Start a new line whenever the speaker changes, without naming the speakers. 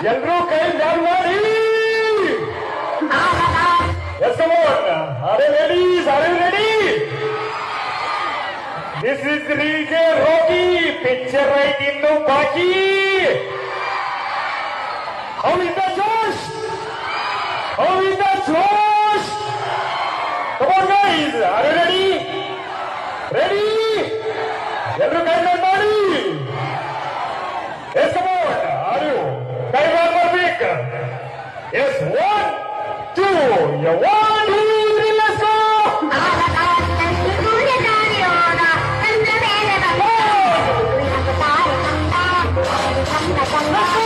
ಎಲ್ರೂ ಕೈ ಡೌನ್ ಮಾಡಿ. Yes, come on. Are you ready? Are you ready? This is DJ Rocky. Picture right in the baki. How is the Josh? How is the Josh? Come on, guys. Are you ready? Ready? ಎಲ್ರೂ ಕೈ down ಮಾಡಿ. Yes, come on. Are you? ಕೈ down ಮಾಡ್ಬೇಕು. Yes, 1, 2. Yeah, 1, 2, 3, let's go. Let's go.